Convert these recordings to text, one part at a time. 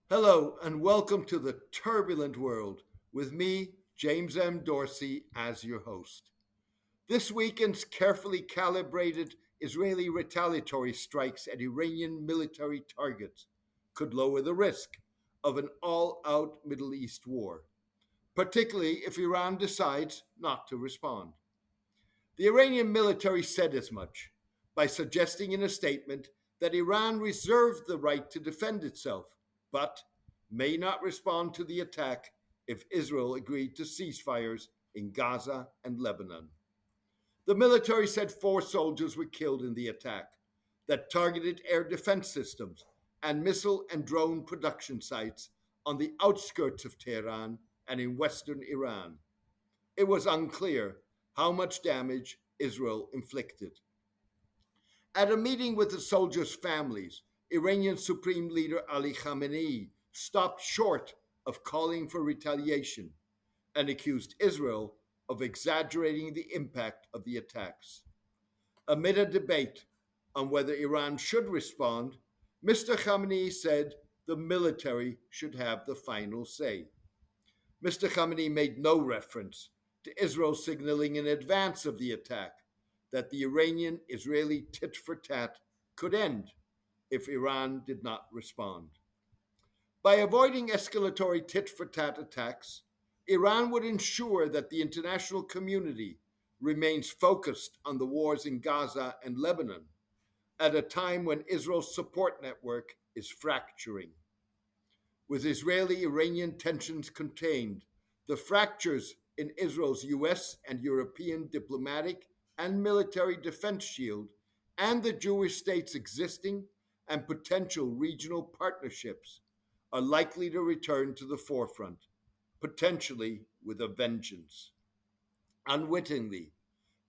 Hello, and welcome to the turbulent world with me, James M. Dorsey, as your host. This weekend's carefully calibrated Israeli retaliatory strikes at Iranian military targets could lower the risk of an all out Middle East war, particularly if Iran decides not to respond. The Iranian military said as much by suggesting in a statement that Iran reserved the right to defend itself, but may not respond to the attack if Israel agreed to ceasefires in Gaza and Lebanon. The military said 4 soldiers were killed in the attack that targeted air defense systems and missile and drone production sites on the outskirts of Tehran and in western Iran. It was unclear how much damage Israel inflicted. At a meeting with the soldiers' families, Iranian Supreme Leader Ali Khamenei stopped short of calling for retaliation and accused Israel of exaggerating the impact of the attacks. Amid a debate on whether Iran should respond, Mr. Khamenei said the military should have the final say. Mr. Khamenei made no reference to Israel signaling in advance of the attack that the Iranian Israeli tit-for-tat could end if Iran did not respond. By avoiding escalatory tit-for-tat attacks, Iran would ensure that the international community remains focused on the wars in Gaza and Lebanon at a time when Israel's support network is fracturing. With Israeli Iranian tensions contained, the fractures in Israel's US and European diplomatic and military defense shield, and the Jewish state's existing and potential regional partnerships are likely to return to the forefront, potentially with a vengeance. Unwittingly,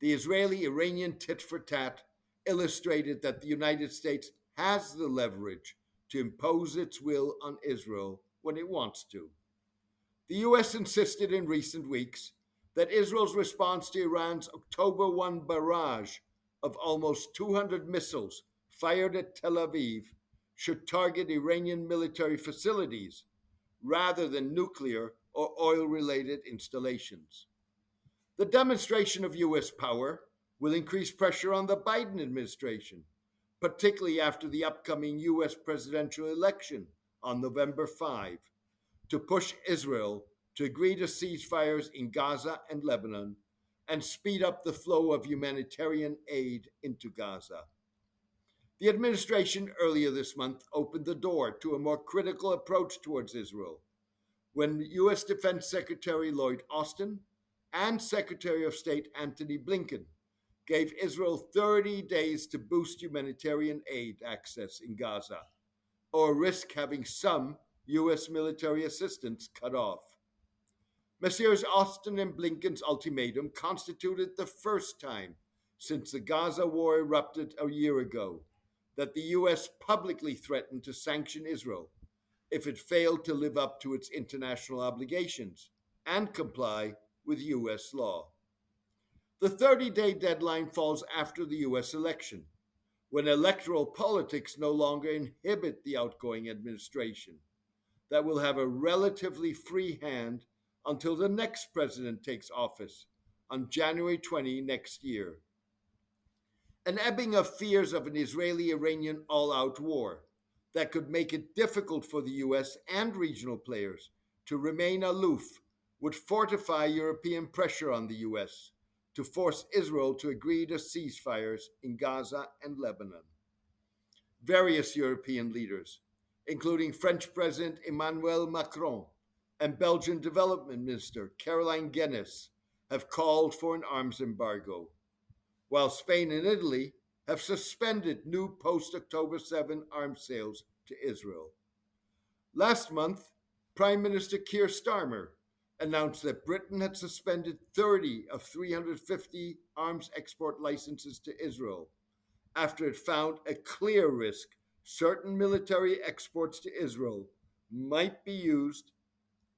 the Israeli Iranian tit for tat illustrated that the United States has the leverage to impose its will on Israel when it wants to. The US insisted in recent weeks that Israel's response to Iran's October 1 barrage of almost 200 missiles fired at Tel Aviv should target Iranian military facilities rather than nuclear or oil related installations. The demonstration of US power will increase pressure on the Biden administration, particularly after the upcoming US presidential election on November 5, to push Israel to agree to ceasefires in Gaza and Lebanon and speed up the flow of humanitarian aid into Gaza. The administration earlier this month opened the door to a more critical approach towards Israel when US Defense Secretary Lloyd Austin and Secretary of State Antony Blinken gave Israel 30 days to boost humanitarian aid access in Gaza, or risk having some US military assistance cut off. Messrs. Austin and Blinken's ultimatum constituted the first time since the Gaza war erupted a year ago that the US publicly threatened to sanction Israel if it failed to live up to its international obligations and comply with US law. The 30-day deadline falls after the US election, when electoral politics no longer inhibit the outgoing administration, that will have a relatively free hand until the next president takes office on January 20 next year. An ebbing of fears of an Israeli Iranian all out war that could make it difficult for the US and regional players to remain aloof would fortify European pressure on the US to force Israel to agree to ceasefires in Gaza and Lebanon. Various European leaders, including French President Emmanuel Macron and Belgian Development Minister Caroline Guenes, have called for an arms embargo, while Spain and Italy have suspended new post October 7 arms sales to Israel. Last month, Prime Minister Keir Starmer announced that Britain had suspended 30 of 350 arms export licenses to Israel after it found a clear risk certain military exports to Israel might be used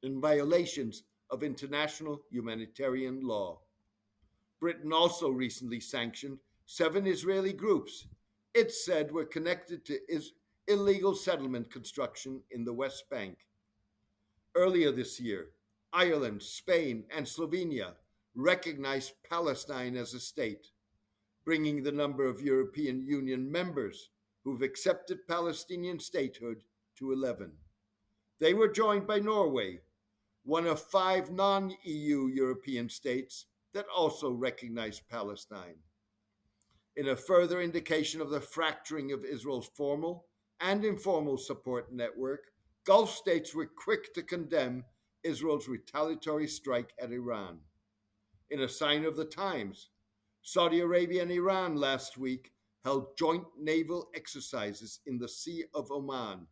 in violations of international humanitarian law. Britain also recently sanctioned 7 Israeli groups it said were connected to illegal settlement construction in the West Bank. Earlier this year, Ireland, Spain, and Slovenia recognized Palestine as a state, bringing the number of European Union members who've accepted Palestinian statehood to 11. They were joined by Norway, one of 5 non EU European states that also recognized Palestine. In a further indication of the fracturing of Israel's formal and informal support network, Gulf states were quick to condemn Israel's retaliatory strike at Iran. In a sign of the times, Saudi Arabia and Iran last week held joint naval exercises in the Sea of Oman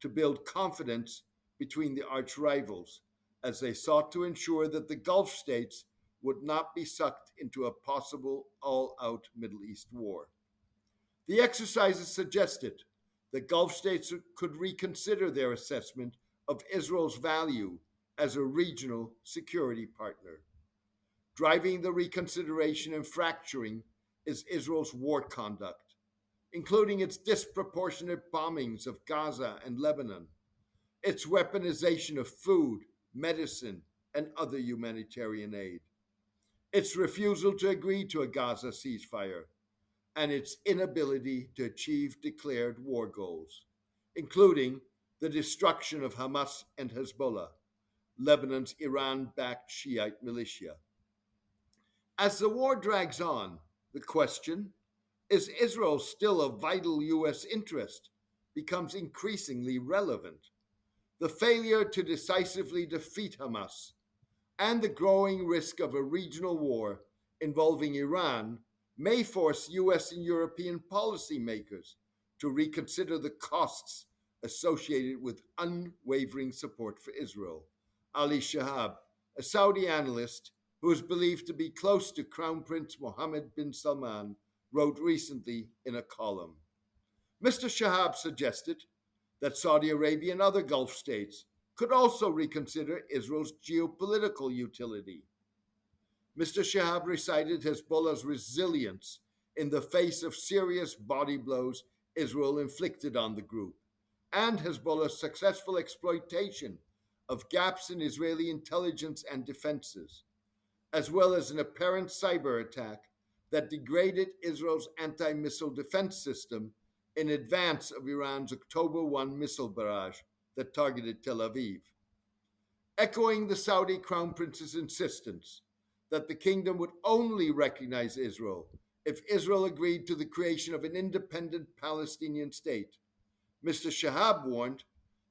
to build confidence between the arch rivals as they sought to ensure that the Gulf states would not be sucked into a possible all-out Middle East war. The exercises suggested the Gulf states could reconsider their assessment of Israel's value as a regional security partner. Driving the reconsideration and fracturing is Israel's war conduct, including its disproportionate bombings of Gaza and Lebanon, its weaponization of food, medicine, and other humanitarian aid, its refusal to agree to a Gaza ceasefire, and its inability to achieve declared war goals, including the destruction of Hamas and Hezbollah, Lebanon's Iran-backed Shiite militia. As the war drags on, the question, is Israel still a vital U.S. interest, becomes increasingly relevant. The failure to decisively defeat Hamas and the growing risk of a regional war involving Iran may force U.S. and European policymakers to reconsider the costs associated with unwavering support for Israel. Ali Shahab, a Saudi analyst who is believed to be close to Crown Prince Mohammed bin Salman, wrote recently in a column. Mr. Shahab suggested that Saudi Arabia and other Gulf states could also reconsider Israel's geopolitical utility. Mr. Shahab recited Hezbollah's resilience in the face of serious body blows Israel inflicted on the group, and Hezbollah's successful exploitation of gaps in Israeli intelligence and defenses, as well as an apparent cyber attack that degraded Israel's anti-missile defense system in advance of Iran's October 1 missile barrage that targeted Tel Aviv. Echoing the Saudi Crown Prince's insistence that the kingdom would only recognize Israel if Israel agreed to the creation of an independent Palestinian state, Mr. Shahab warned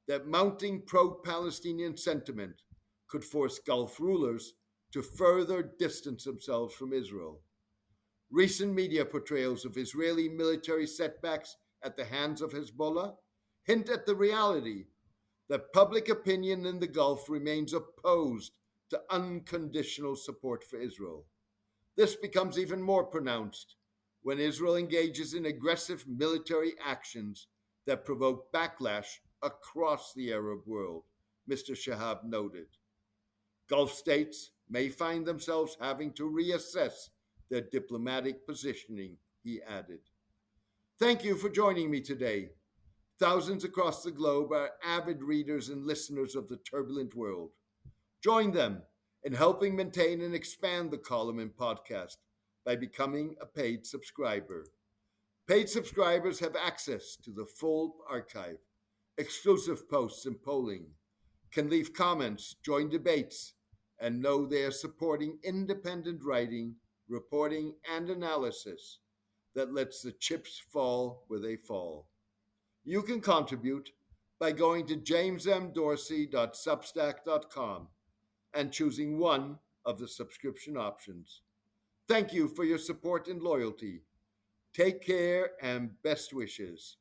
that mounting pro-Palestinian sentiment could force Gulf rulers to further distance themselves from Israel. Recent media portrayals of Israeli military setbacks at the hands of Hezbollah hint at the reality that public opinion in the Gulf remains opposed to unconditional support for Israel. This becomes even more pronounced when Israel engages in aggressive military actions that provoke backlash across the Arab world, Mr. Shahab noted. Gulf states may find themselves having to reassess their diplomatic positioning, he added. Thank you for joining me today. Thousands across the globe are avid readers and listeners of the turbulent world. Join them in helping maintain and expand the column and podcast by becoming a paid subscriber. Paid subscribers have access to the full archive, exclusive posts and polling, can leave comments, join debates, and know they are supporting independent writing, reporting, and analysis that lets the chips fall where they fall. You can contribute by going to jamesmdorsey.substack.com and choosing one of the subscription options. Thank you for your support and loyalty. Take care and best wishes.